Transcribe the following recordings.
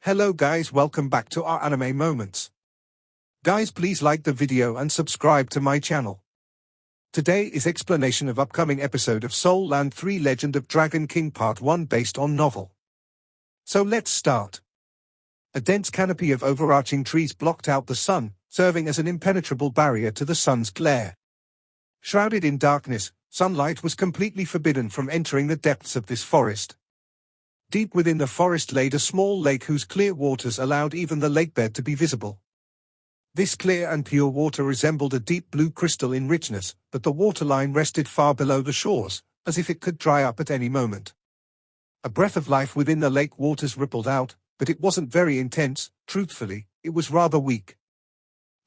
Hello guys, welcome back to our anime moments. Guys, please like the video and subscribe to my channel. Today is explanation of upcoming episode of Soul Land 3 Legend of Dragon King Part 1 based on novel. So let's start. A dense canopy of overarching trees blocked out the sun, serving as an impenetrable barrier to the sun's glare. Shrouded in darkness, sunlight was completely forbidden from entering the depths of this forest. Deep within the forest lay a small lake whose clear waters allowed even the lakebed to be visible. This clear and pure water resembled a deep blue crystal in richness, but the waterline rested far below the shores, as if it could dry up at any moment. A breath of life within the lake waters rippled out, but it wasn't very intense. Truthfully, it was rather weak.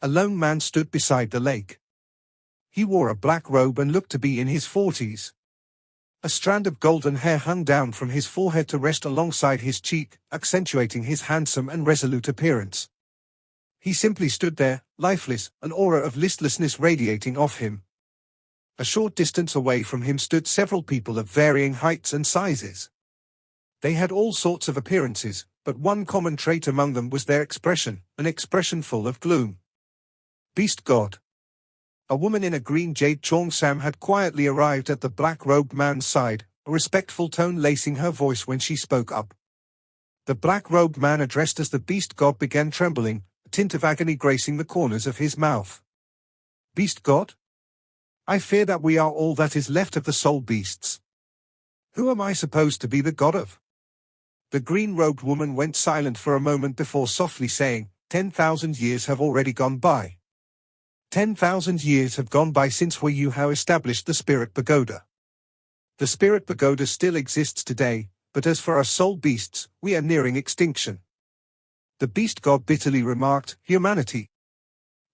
A lone man stood beside the lake. He wore a black robe and looked to be in his 40s. A strand of golden hair hung down from his forehead to rest alongside his cheek, accentuating his handsome and resolute appearance. He simply stood there, lifeless, an aura of listlessness radiating off him. A short distance away from him stood several people of varying heights and sizes. They had all sorts of appearances, but one common trait among them was their expression, an expression full of gloom. Beast God. A woman in a green jade Tang San had quietly arrived at the black-robed man's side, a respectful tone lacing her voice when she spoke up. The black-robed man addressed as the beast god began trembling, a tint of agony gracing the corners of his mouth. Beast god? I fear that we are all that is left of the soul beasts. Who am I supposed to be the god of? The green-robed woman went silent for a moment before softly saying, 10,000 years have already gone by. 10,000 years have gone by since you have established the Spirit Pagoda. The Spirit Pagoda still exists today, but as for our soul beasts, we are nearing extinction. The beast god bitterly remarked, humanity.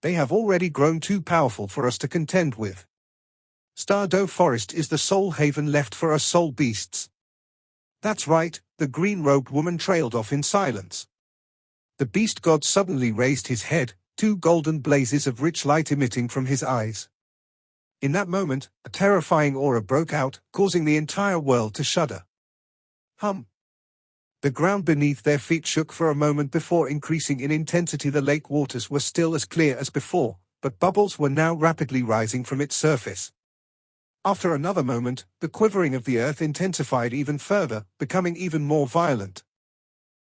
They have already grown too powerful for us to contend with. Stardew Forest is the sole haven left for our soul beasts. That's right, the green-robed woman trailed off in silence. The beast god suddenly raised his head, two golden blazes of rich light emitting from his eyes. In that moment, a terrifying aura broke out, causing the entire world to shudder. Hum. The ground beneath their feet shook for a moment before increasing in intensity. The lake waters were still as clear as before, but bubbles were now rapidly rising from its surface. After another moment, the quivering of the earth intensified even further, becoming even more violent.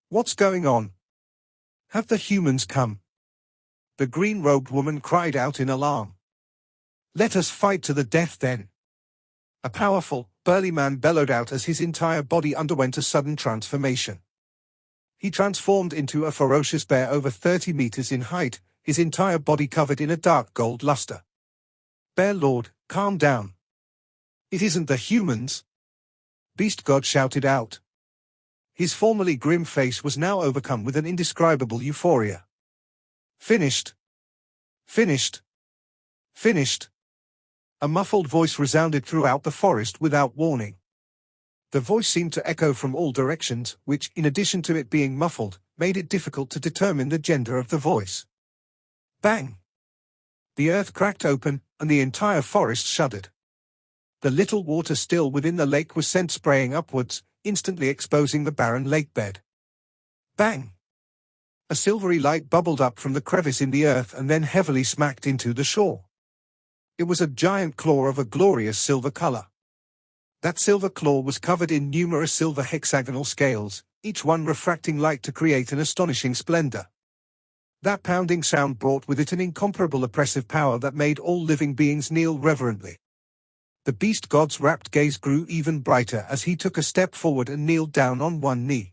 What's going on? Have the humans come? The green-robed woman cried out in alarm. Let us fight to the death then. A powerful, burly man bellowed out as his entire body underwent a sudden transformation. He transformed into a ferocious bear over 30 meters in height, his entire body covered in a dark gold luster. Bear Lord, calm down. It isn't the humans. Beast God shouted out. His formerly grim face was now overcome with an indescribable euphoria. Finished. Finished. Finished. A muffled voice resounded throughout the forest without warning. The voice seemed to echo from all directions, which, in addition to it being muffled, made it difficult to determine the gender of the voice. Bang! The earth cracked open, and the entire forest shuddered. The little water still within the lake was sent spraying upwards, instantly exposing the barren lakebed. Bang! A silvery light bubbled up from the crevice in the earth and then heavily smacked into the shore. It was a giant claw of a glorious silver color. That silver claw was covered in numerous silver hexagonal scales, each one refracting light to create an astonishing splendor. That pounding sound brought with it an incomparable oppressive power that made all living beings kneel reverently. The beast god's rapt gaze grew even brighter as he took a step forward and kneeled down on one knee.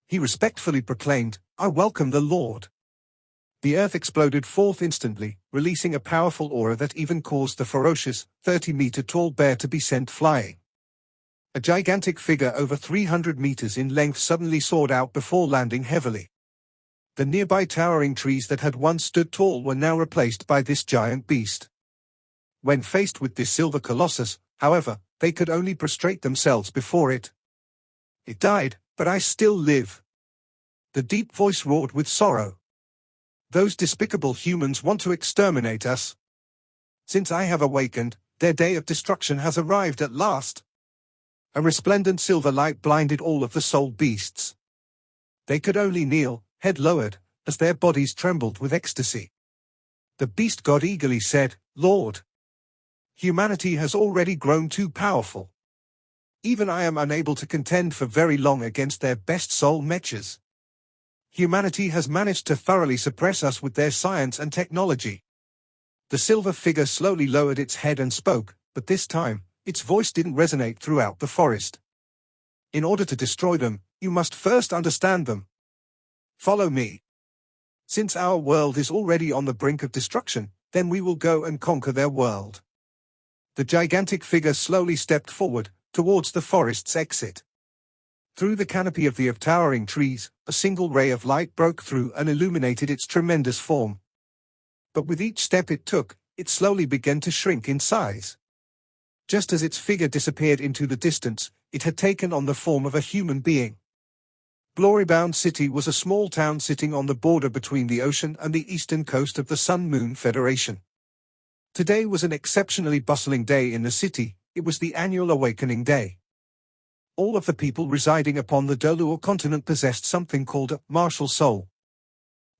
He respectfully proclaimed, I welcome the Lord. The earth exploded forth instantly, releasing a powerful aura that even caused the ferocious, 30-meter-tall bear to be sent flying. A gigantic figure over 300 meters in length suddenly soared out before landing heavily. The nearby towering trees that had once stood tall were now replaced by this giant beast. When faced with this silver colossus, however, they could only prostrate themselves before it. It died, but I still live. The deep voice roared with sorrow. Those despicable humans want to exterminate us. Since I have awakened, their day of destruction has arrived at last. A resplendent silver light blinded all of the soul beasts. They could only kneel, head lowered, as their bodies trembled with ecstasy. The beast god eagerly said, "Lord, humanity has already grown too powerful. Even I am unable to contend for very long against their best soul mechas. Humanity has managed to thoroughly suppress us with their science and technology." The silver figure slowly lowered its head and spoke, but this time, its voice didn't resonate throughout the forest. "In order to destroy them, you must first understand them. Follow me. Since our world is already on the brink of destruction, then we will go and conquer their world." The gigantic figure slowly stepped forward, towards the forest's exit. Through the canopy of towering trees, a single ray of light broke through and illuminated its tremendous form. But with each step it took, it slowly began to shrink in size. Just as its figure disappeared into the distance, it had taken on the form of a human being. Glorybound City was a small town sitting on the border between the ocean and the eastern coast of the Sun-Moon Federation. Today was an exceptionally bustling day in the city. It was the annual Awakening Day. All of the people residing upon the Doluo continent possessed something called a martial soul.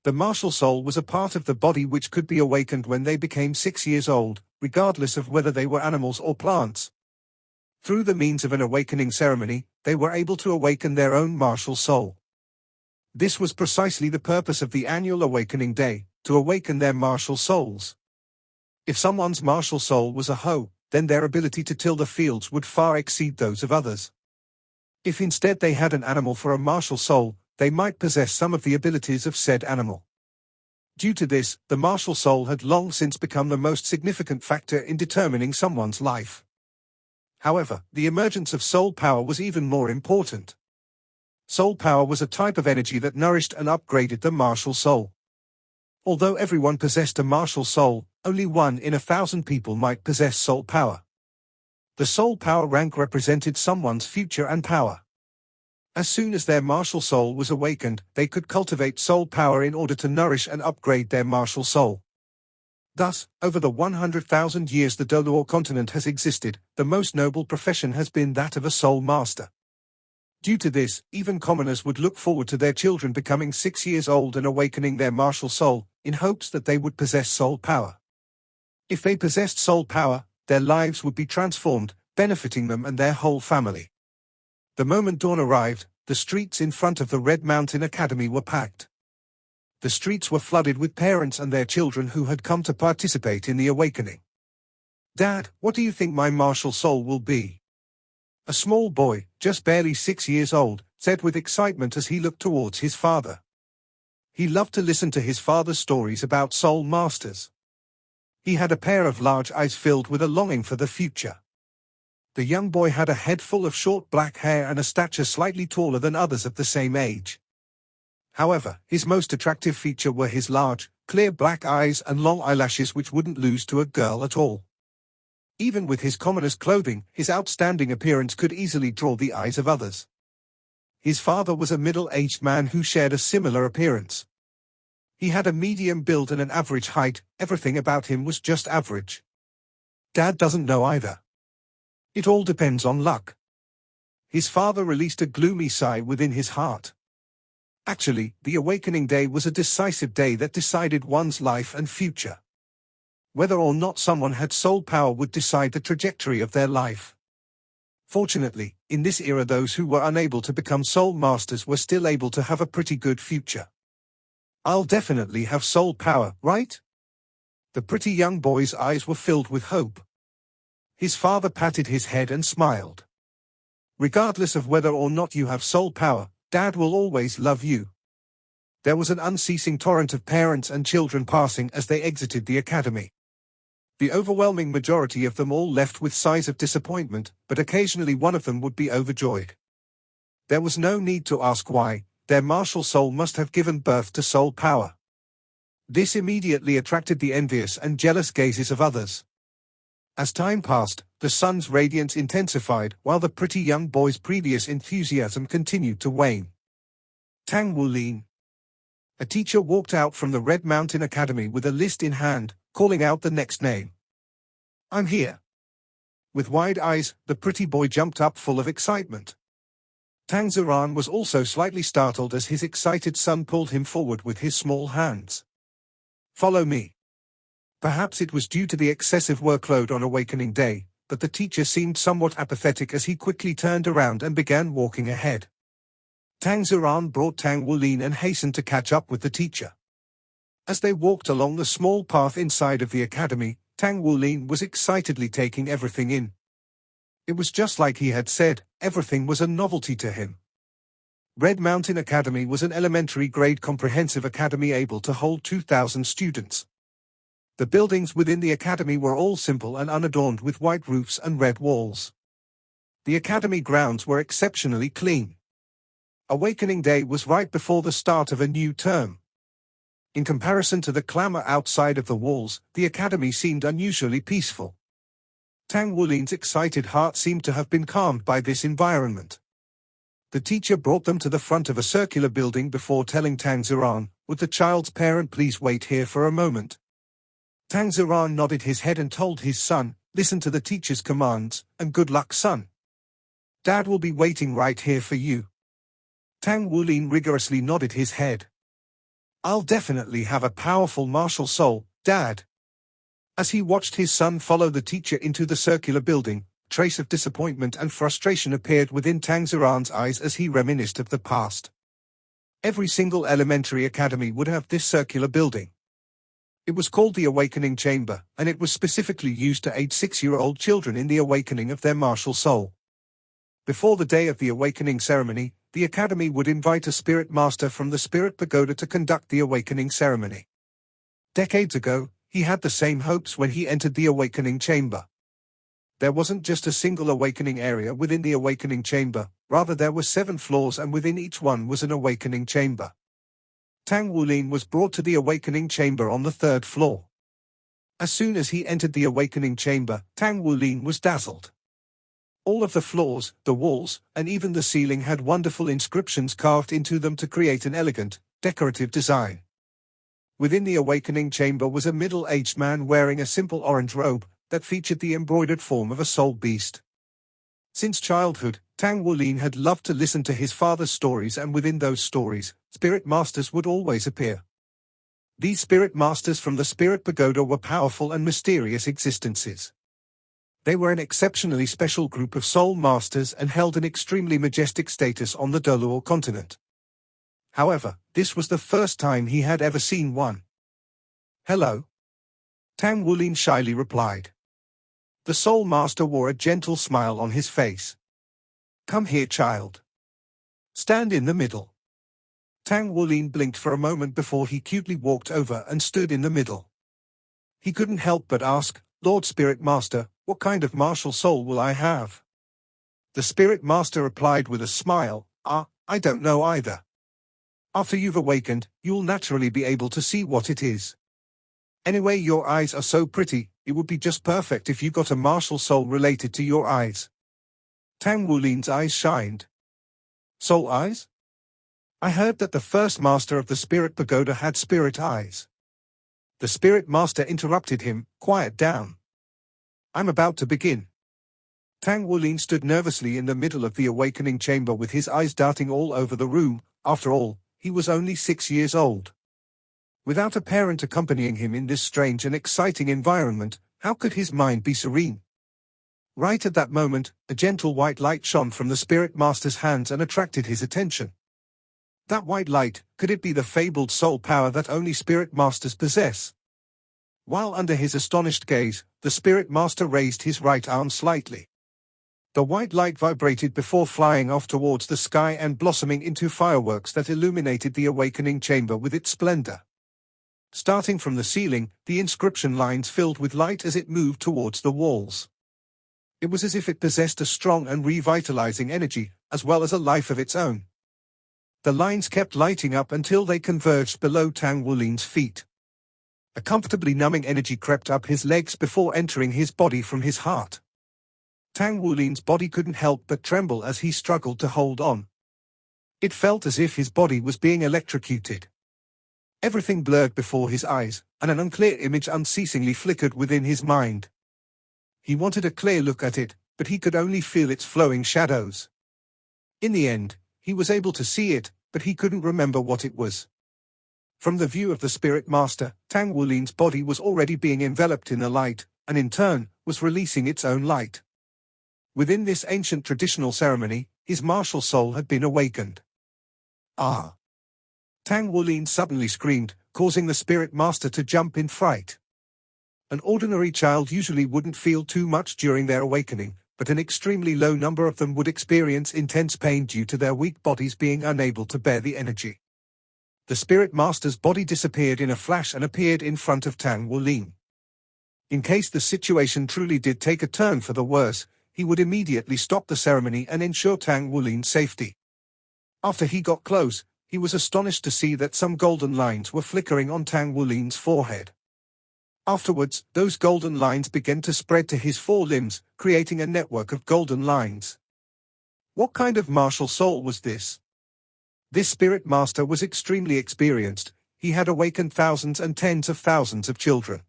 The martial soul was a part of the body which could be awakened when they became 6 years old, regardless of whether they were animals or plants. Through the means of an awakening ceremony, they were able to awaken their own martial soul. This was precisely the purpose of the annual Awakening Day, to awaken their martial souls. If someone's martial soul was a hoe, then their ability to till the fields would far exceed those of others. If instead they had an animal for a martial soul, they might possess some of the abilities of said animal. Due to this, the martial soul had long since become the most significant factor in determining someone's life. However, the emergence of soul power was even more important. Soul power was a type of energy that nourished and upgraded the martial soul. Although everyone possessed a martial soul, only 1 in 1,000 people might possess soul power. The soul power rank represented someone's future and power. As soon as their martial soul was awakened, they could cultivate soul power in order to nourish and upgrade their martial soul. Thus, over the 100,000 years the Doluo continent has existed, the most noble profession has been that of a soul master. Due to this, even commoners would look forward to their children becoming 6 years old and awakening their martial soul, in hopes that they would possess soul power. If they possessed soul power, their lives would be transformed, benefiting them and their whole family. The moment dawn arrived, the streets in front of the Red Mountain Academy were packed. The streets were flooded with parents and their children who had come to participate in the awakening. "Dad, what do you think my martial soul will be?" A small boy, just barely 6 years old, said with excitement as he looked towards his father. He loved to listen to his father's stories about soul masters. He had a pair of large eyes filled with a longing for the future. The young boy had a head full of short black hair and a stature slightly taller than others of the same age. However, his most attractive feature were his large, clear black eyes and long eyelashes which wouldn't lose to a girl at all. Even with his commonest clothing, his outstanding appearance could easily draw the eyes of others. His father was a middle-aged man who shared a similar appearance. He had a medium build and an average height. Everything about him was just average. Dad doesn't know either. It all depends on luck. His father released a gloomy sigh within his heart. Actually, the Awakening Day was a decisive day that decided one's life and future. Whether or not someone had soul power would decide the trajectory of their life. Fortunately, in this era those who were unable to become soul masters were still able to have a pretty good future. "I'll definitely have soul power, right?" The pretty young boy's eyes were filled with hope. His father patted his head and smiled. "Regardless of whether or not you have soul power, Dad will always love you." There was an unceasing torrent of parents and children passing as they exited the academy. The overwhelming majority of them all left with sighs of disappointment, but occasionally one of them would be overjoyed. There was no need to ask why. Their martial soul must have given birth to soul power. This immediately attracted the envious and jealous gazes of others. As time passed, the sun's radiance intensified while the pretty young boy's previous enthusiasm continued to wane. Tang Wulin. A teacher walked out from the Red Mountain Academy with a list in hand, calling out the next name. "I'm here." With wide eyes, the pretty boy jumped up full of excitement. Tang San was also slightly startled as his excited son pulled him forward with his small hands. "Follow me." Perhaps it was due to the excessive workload on Awakening Day, but the teacher seemed somewhat apathetic as he quickly turned around and began walking ahead. Tang San brought Tang Wulin and hastened to catch up with the teacher. As they walked along the small path inside of the academy, Tang Wulin was excitedly taking everything in. It was just like he had said, everything was a novelty to him. Red Mountain Academy was an elementary-grade comprehensive academy able to hold 2,000 students. The buildings within the academy were all simple and unadorned with white roofs and red walls. The academy grounds were exceptionally clean. Awakening Day was right before the start of a new term. In comparison to the clamor outside of the walls, the academy seemed unusually peaceful. Tang Wulin's excited heart seemed to have been calmed by this environment. The teacher brought them to the front of a circular building before telling Tang San, "Would the child's parent please wait here for a moment?" Tang San nodded his head and told his son, "Listen to the teacher's commands, and good luck, son. Dad will be waiting right here for you." Tang Wulin rigorously nodded his head. "I'll definitely have a powerful martial soul, Dad." As he watched his son follow the teacher into the circular building, a trace of disappointment and frustration appeared within Tang San's eyes as he reminisced of the past. Every single elementary academy would have this circular building. It was called the Awakening Chamber, and it was specifically used to aid 6-year-old children in the awakening of their martial soul. Before the day of the awakening ceremony, the academy would invite a spirit master from the spirit pagoda to conduct the awakening ceremony. Decades ago, he had the same hopes when he entered the awakening chamber. There wasn't just a single awakening area within the awakening chamber, rather there were 7 floors and within each one was an awakening chamber. Tang Wulin was brought to the awakening chamber on the 3rd floor. As soon as he entered the awakening chamber, Tang Wulin was dazzled. All of the floors, the walls, and even the ceiling had wonderful inscriptions carved into them to create an elegant, decorative design. Within the awakening chamber was a middle-aged man wearing a simple orange robe that featured the embroidered form of a soul beast. Since childhood, Tang Wulin had loved to listen to his father's stories, and within those stories, spirit masters would always appear. These spirit masters from the spirit pagoda were powerful and mysterious existences. They were an exceptionally special group of soul masters and held an extremely majestic status on the Doluo continent. However, this was the first time he had ever seen one. "Hello?" Tang Wulin shyly replied. The soul master wore a gentle smile on his face. "Come here, child. Stand in the middle." Tang Wulin blinked for a moment before he cutely walked over and stood in the middle. He couldn't help but ask, "Lord Spirit Master, what kind of martial soul will I have?" The Spirit Master replied with a smile, I don't know either. After you've awakened, you'll naturally be able to see what it is. Anyway, your eyes are so pretty, it would be just perfect if you got a martial soul related to your eyes." Tang Wulin's eyes shined. "Soul eyes? I heard that the first master of the Spirit Pagoda had spirit eyes." The Spirit Master interrupted him, "Quiet down. I'm about to begin." Tang Wulin stood nervously in the middle of the awakening chamber with his eyes darting all over the room. After all, he was only 6 years old. Without a parent accompanying him in this strange and exciting environment, how could his mind be serene? Right at that moment, a gentle white light shone from the Spirit Master's hands and attracted his attention. That white light, could it be the fabled soul power that only Spirit Masters possess? While under his astonished gaze, the Spirit Master raised his right arm slightly. The white light vibrated before flying off towards the sky and blossoming into fireworks that illuminated the awakening chamber with its splendor. Starting from the ceiling, the inscription lines filled with light as it moved towards the walls. It was as if it possessed a strong and revitalizing energy, as well as a life of its own. The lines kept lighting up until they converged below Tang Wulin's feet. A comfortably numbing energy crept up his legs before entering his body from his heart. Tang Wulin's body couldn't help but tremble as he struggled to hold on. It felt as if his body was being electrocuted. Everything blurred before his eyes, and an unclear image unceasingly flickered within his mind. He wanted a clear look at it, but he could only feel its flowing shadows. In the end, he was able to see it, but he couldn't remember what it was. From the view of the spirit master, Tang Wulin's body was already being enveloped in the light, and in turn, was releasing its own light. Within this ancient traditional ceremony, his martial soul had been awakened. Ah! Tang Wulin suddenly screamed, causing the spirit master to jump in fright. An ordinary child usually wouldn't feel too much during their awakening, but an extremely low number of them would experience intense pain due to their weak bodies being unable to bear the energy. The spirit master's body disappeared in a flash and appeared in front of Tang Wulin. In case the situation truly did take a turn for the worse, he would immediately stop the ceremony and ensure Tang Wulin's safety. After he got close, he was astonished to see that some golden lines were flickering on Tang Wulin's forehead. Afterwards, those golden lines began to spread to his 4 limbs, creating a network of golden lines. What kind of martial soul was this? This spirit master was extremely experienced. He had awakened thousands and tens of thousands of children.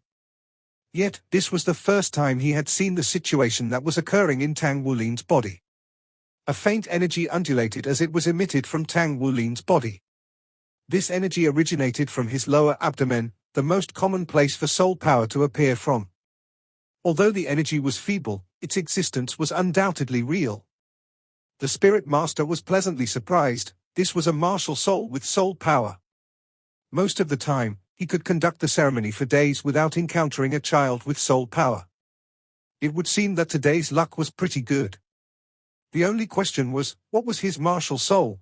Yet, this was the first time he had seen the situation that was occurring in Tang Wulin's body. A faint energy undulated as it was emitted from Tang Wulin's body. This energy originated from his lower abdomen, the most common place for soul power to appear from. Although the energy was feeble, its existence was undoubtedly real. The spirit master was pleasantly surprised. This was a martial soul with soul power. Most of the time, he could conduct the ceremony for days without encountering a child with soul power. It would seem that today's luck was pretty good. The only question was, what was his martial soul?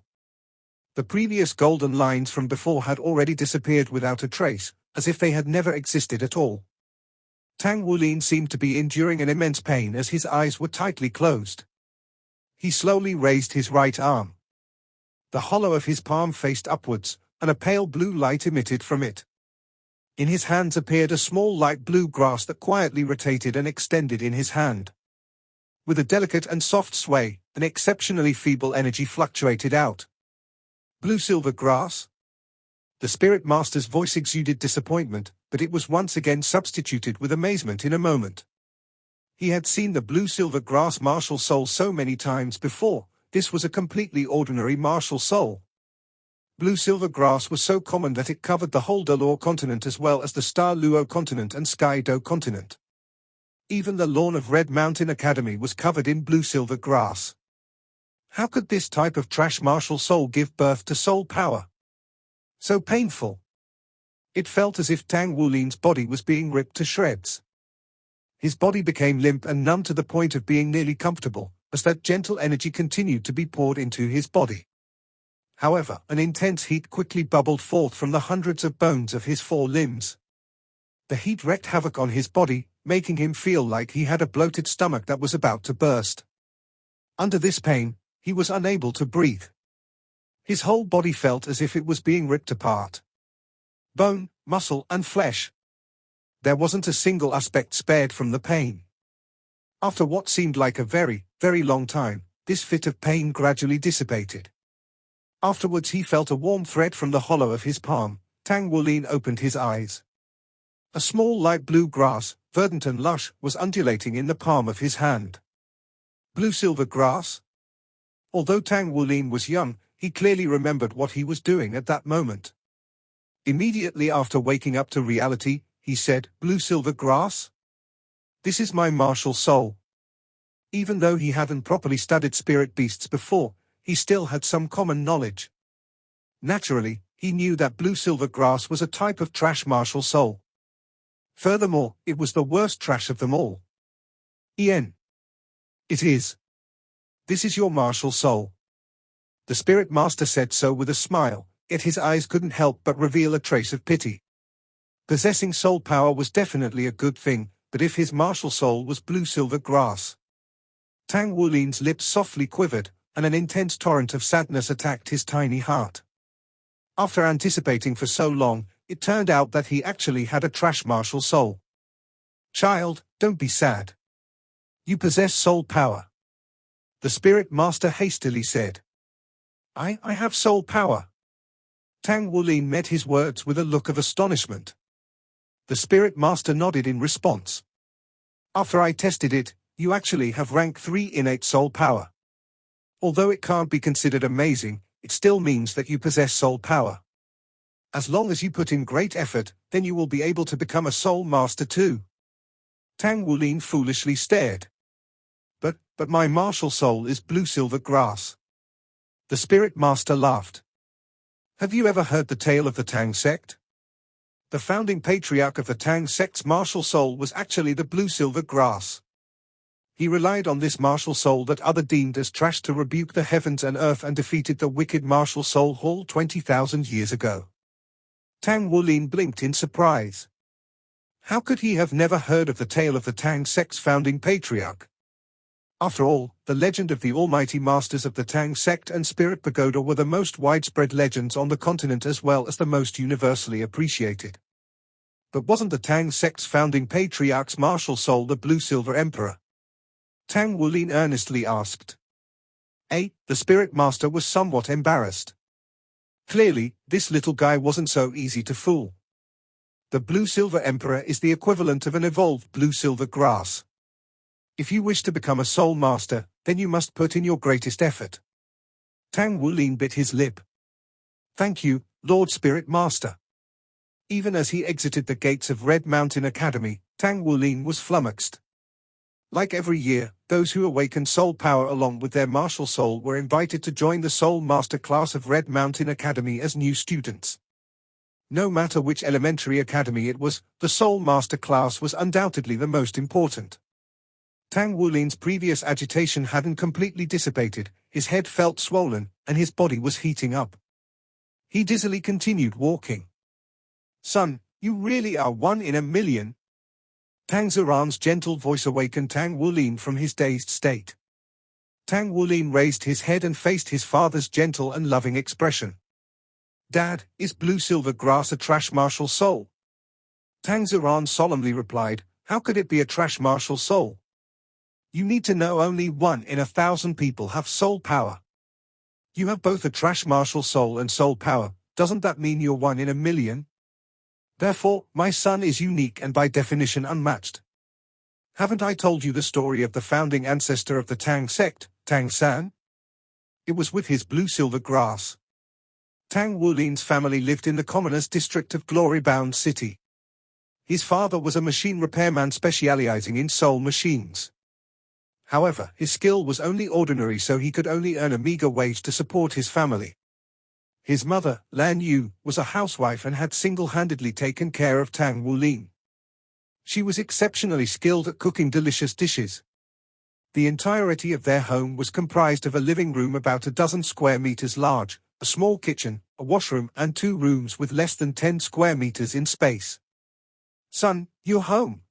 The previous golden lines from before had already disappeared without a trace, as if they had never existed at all. Tang Wulin seemed to be enduring an immense pain as his eyes were tightly closed. He slowly raised his right arm. The hollow of his palm faced upwards, and a pale blue light emitted from it. In his hands appeared a small light blue grass that quietly rotated and extended in his hand. With a delicate and soft sway, an exceptionally feeble energy fluctuated out. Blue-silver grass? The spirit master's voice exuded disappointment, but it was once again substituted with amazement in a moment. He had seen the blue-silver grass martial soul so many times before. This was a completely ordinary martial soul. Blue-silver grass was so common that it covered the whole Delor continent as well as the Star Luo continent and Sky Do continent. Even the lawn of Red Mountain Academy was covered in blue-silver grass. How could this type of trash martial soul give birth to soul power? So painful. It felt as if Tang Wulin's body was being ripped to shreds. His body became limp and numb to the point of being nearly comfortable, as that gentle energy continued to be poured into his body. However, an intense heat quickly bubbled forth from the hundreds of bones of his 4 limbs. The heat wreaked havoc on his body, making him feel like he had a bloated stomach that was about to burst. Under this pain, he was unable to breathe. His whole body felt as if it was being ripped apart. Bone, muscle, and flesh. There wasn't a single aspect spared from the pain. After what seemed like a very, very long time, this fit of pain gradually dissipated. Afterwards he felt a warm thread from the hollow of his palm. Tang Wulin opened his eyes. A small light blue grass, verdant and lush, was undulating in the palm of his hand. Blue-silver grass? Although Tang Wulin was young, he clearly remembered what he was doing at that moment. Immediately after waking up to reality, he said, "Blue-silver grass? This is my martial soul." Even though he hadn't properly studied spirit beasts before, he still had some common knowledge. Naturally, he knew that blue-silver grass was a type of trash martial soul. Furthermore, it was the worst trash of them all. Ien. It is. This is your martial soul. The spirit master said so with a smile, yet his eyes couldn't help but reveal a trace of pity. Possessing soul power was definitely a good thing, but if his martial soul was blue-silver grass. Tang Wulin's lips softly quivered, and an intense torrent of sadness attacked his tiny heart. After anticipating for so long, it turned out that he actually had a trash martial soul. "Child, don't be sad. You possess soul power," the spirit master hastily said. I have soul power." Tang Wulin met his words with a look of astonishment. The spirit master nodded in response. "After I tested it, you actually have rank 3 innate soul power. Although it can't be considered amazing, it still means that you possess soul power. As long as you put in great effort, then you will be able to become a soul master too. Tang Wulin foolishly stared. But my martial soul is blue silver grass. The spirit master laughed. Have you ever heard the tale of the Tang sect? The founding patriarch of the Tang sect's martial soul was actually the blue silver grass. He relied on this martial soul that others deemed as trash to rebuke the heavens and earth and defeated the wicked martial soul Hall 20,000 years ago. Tang Wulin blinked in surprise. How could he have never heard of the tale of the Tang sect's founding patriarch? After all, the legend of the almighty masters of the Tang sect and Spirit Pagoda were the most widespread legends on the continent as well as the most universally appreciated. But wasn't the Tang sect's founding patriarch's martial soul the Blue Silver Emperor? Tang Wulin earnestly asked. The Spirit Master was somewhat embarrassed. Clearly, this little guy wasn't so easy to fool. The Blue Silver Emperor is the equivalent of an evolved blue silver grass. If you wish to become a soul master, then you must put in your greatest effort. Tang Wulin bit his lip. Thank you, Lord Spirit Master. Even as he exited the gates of Red Mountain Academy, Tang Wulin was flummoxed. Like every year, those who awakened soul power along with their martial soul were invited to join the Soul Master class of Red Mountain Academy as new students. No matter which elementary academy it was, the Soul Master class was undoubtedly the most important. Tang Wulin's previous agitation hadn't completely dissipated, his head felt swollen, and his body was heating up. He dizzily continued walking. Son, you really are one in a million. Tang Ziran's gentle voice awakened Tang Wulin from his dazed state. Tang Wulin raised his head and faced his father's gentle and loving expression. Dad, is blue silver grass a trash martial soul? Tang Ziran solemnly replied, how could it be a trash martial soul? You need to know only 1 in 1,000 people have soul power. You have both a trash martial soul and soul power, doesn't that mean you're 1 in a million? Therefore, my son is unique and by definition unmatched. Haven't I told you the story of the founding ancestor of the Tang sect, Tang San? It was with his blue silver grass. Tang Wulin's family lived in the commoners district of Glory-bound City. His father was a machine repairman specializing in soul machines. However, his skill was only ordinary, so he could only earn a meager wage to support his family. His mother, Lan Yu, was a housewife and had single-handedly taken care of Tang Wulin. She was exceptionally skilled at cooking delicious dishes. The entirety of their home was comprised of a living room about a dozen square meters large, a small kitchen, a washroom, and 2 rooms with less than 10 square meters in space. Son, you're home.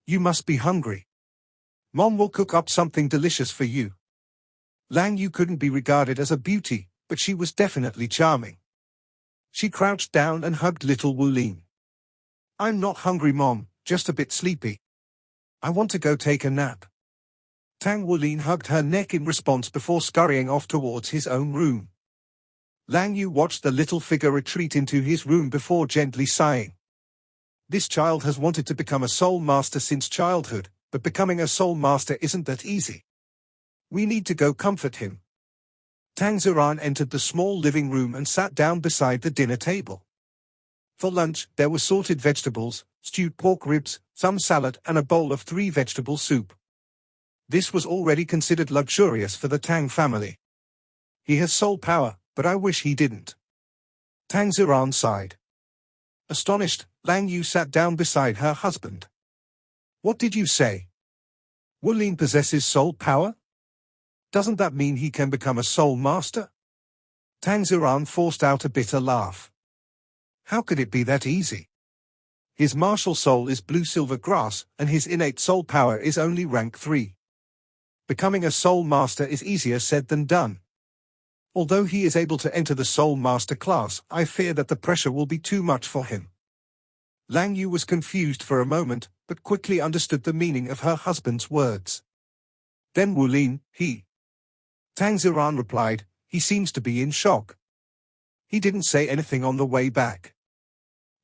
You must be hungry. Mom will cook up something delicious for you. Lang Yu couldn't be regarded as a beauty, but she was definitely charming. She crouched down and hugged little Wulin. I'm not hungry, Mom, just a bit sleepy. I want to go take a nap. Tang Wulin hugged her neck in response before scurrying off towards his own room. Lang Yu watched the little figure retreat into his room before gently sighing. This child has wanted to become a soul master since childhood, but becoming a soul master isn't that easy. We need to go comfort him. Tang Ziran entered the small living room and sat down beside the dinner table. For lunch, there were sorted vegetables, stewed pork ribs, some salad, and a bowl of 3 vegetable soup. This was already considered luxurious for the Tang family. He has soul power, but I wish he didn't. Tang Ziran sighed. Astonished, Lang Yu sat down beside her husband. What did you say? Wulin possesses soul power? Doesn't that mean he can become a soul master? Tang Ziran forced out a bitter laugh. How could it be that easy? His martial soul is blue silver grass, and his innate soul power is only rank 3. Becoming a soul master is easier said than done. Although he is able to enter the soul master class, I fear that the pressure will be too much for him. Lang Yu was confused for a moment, but quickly understood the meaning of her husband's words. Then Wulin, Tang Ziran replied, he seems to be in shock. He didn't say anything on the way back.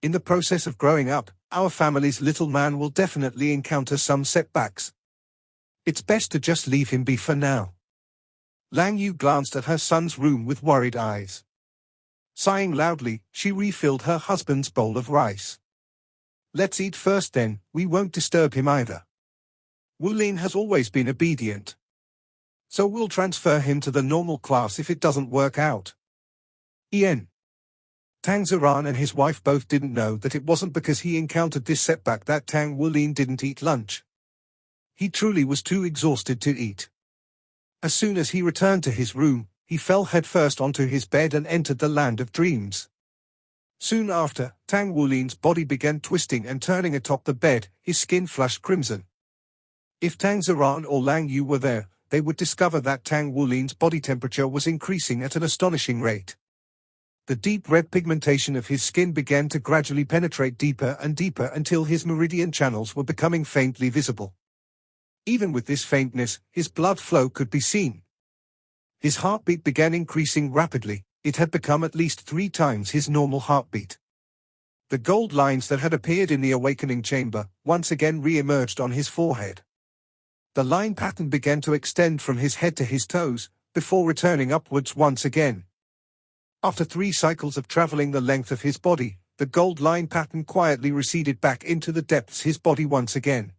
In the process of growing up, our family's little man will definitely encounter some setbacks. It's best to just leave him be for now. Lang Yu glanced at her son's room with worried eyes. Sighing loudly, she refilled her husband's bowl of rice. "Let's eat first then, we won't disturb him either. Wulin has always been obedient. So we'll transfer him to the normal class if it doesn't work out." Ian. Tang San and his wife both didn't know that it wasn't because he encountered this setback that Tang Wulin didn't eat lunch. He truly was too exhausted to eat. As soon as he returned to his room, he fell headfirst onto his bed and entered the land of dreams. Soon after, Tang Wulin's body began twisting and turning atop the bed, his skin flushed crimson. If Tang San or Lang Yu were there, they would discover that Tang Wulin's body temperature was increasing at an astonishing rate. The deep red pigmentation of his skin began to gradually penetrate deeper and deeper until his meridian channels were becoming faintly visible. Even with this faintness, his blood flow could be seen. His heartbeat began increasing rapidly. It had become at least 3 times his normal heartbeat. The gold lines that had appeared in the awakening chamber once again re-emerged on his forehead. The line pattern began to extend from his head to his toes, before returning upwards once again. After 3 cycles of traveling the length of his body, the gold line pattern quietly receded back into the depths his body once again.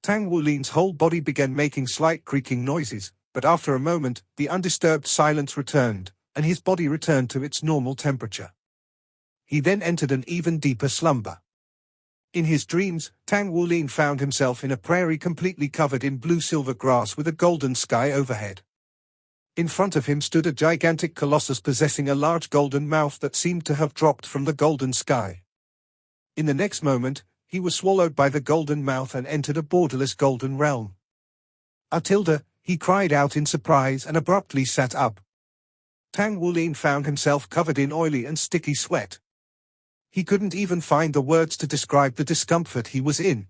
Tang Wulin's whole body began making slight creaking noises, but after a moment, the undisturbed silence returned, and his body returned to its normal temperature. He then entered an even deeper slumber. In his dreams, Tang Wulin found himself in a prairie completely covered in blue-silver grass with a golden sky overhead. In front of him stood a gigantic colossus possessing a large golden mouth that seemed to have dropped from the golden sky. In the next moment, he was swallowed by the golden mouth and entered a borderless golden realm. "Atilda," he cried out in surprise and abruptly sat up. Tang Wulin found himself covered in oily and sticky sweat. He couldn't even find the words to describe the discomfort he was in.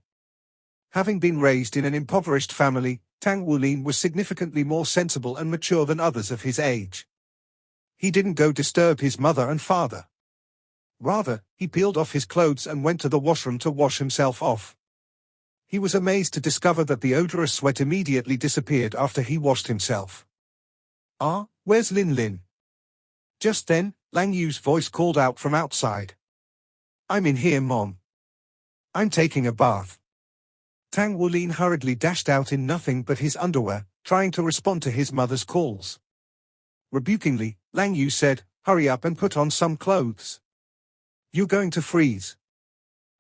Having been raised in an impoverished family, Tang Wulin was significantly more sensible and mature than others of his age. He didn't go disturb his mother and father. Rather, he peeled off his clothes and went to the washroom to wash himself off. He was amazed to discover that the odorous sweat immediately disappeared after he washed himself. "Ah, where's Lin Lin?" Just then, Lang Yu's voice called out from outside. "I'm in here, Mom. I'm taking a bath." Tang Wulin hurriedly dashed out in nothing but his underwear, trying to respond to his mother's calls. Rebukingly, Lang Yu said, "Hurry up and put on some clothes. You're going to freeze."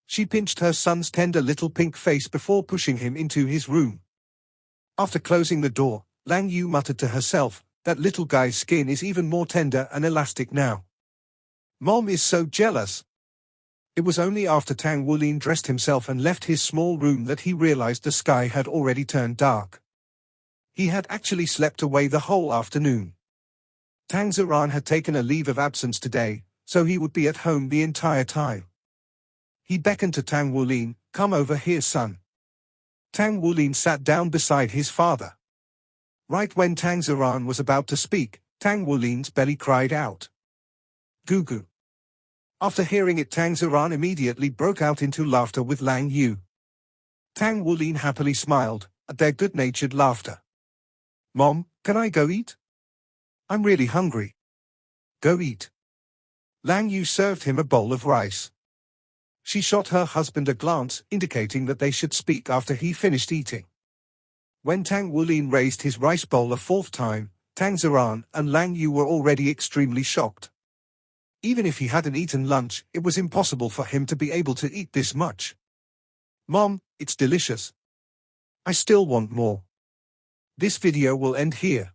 She pinched her son's tender little pink face before pushing him into his room. After closing the door, Lang Yu muttered to herself, "That little guy's skin is even more tender and elastic now. Mom is so jealous." It was only after Tang Wulin dressed himself and left his small room that he realized the sky had already turned dark. He had actually slept away the whole afternoon. Tang San had taken a leave of absence today, so he would be at home the entire time. He beckoned to Tang Wulin, "Come over here, son." Tang Wulin sat down beside his father. Right when Tang San was about to speak, Tang Wulin's belly cried out, "Goo goo." After hearing it, Tang San immediately broke out into laughter with Lang Yu. Tang Wulin happily smiled at their good-natured laughter. "Mom, can I go eat? I'm really hungry." "Go eat." Lang Yu served him a bowl of rice. She shot her husband a glance, indicating that they should speak after he finished eating. When Tang Wulin raised his rice bowl a 4th time, Tang San and Lang Yu were already extremely shocked. Even if he hadn't eaten lunch, it was impossible for him to be able to eat this much. "Mom, it's delicious. I still want more." This video will end here.